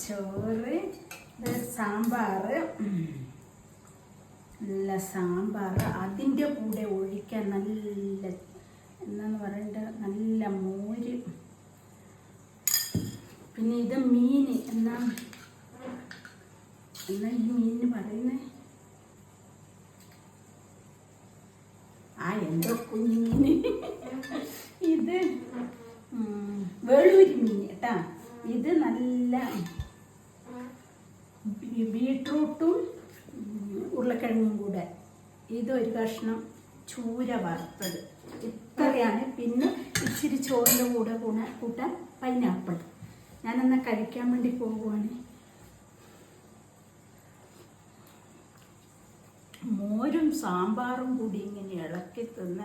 ചോറ്, സാമ്പാർ, നല്ല സാമ്പാർ. അതിൻ്റെ കൂടെ ഒഴിക്കാൻ നല്ല എന്നാന്ന് പറയണ്ട നല്ല മോര്. പിന്നെ ഇത് മീൻ എന്നാ ഈ മീനിന് പറയുന്നേ എന്തോ കുഞ്ഞുമീൻ. ഇത് വേളൂരി മീൻ കേട്ടാ. ഇത് നല്ല ബീട്രൂട്ടും ഉരുളക്കിഴങ്ങും കൂടെ. ഇതൊരു കഷ്ണം ചൂര വറുത്തത്. ഇത്രയാണ്. പിന്നെ ഇച്ചിരി ചോറിൻ്റെ കൂടെ കൂട്ടാൻ പൈനാപ്പിൾ. ഞാനെന്നാ കഴിക്കാൻ വേണ്ടി പോകുവാണ്. മോരും സാമ്പാറും കൂടി ഇങ്ങനെ ഇളക്കി തിന്ന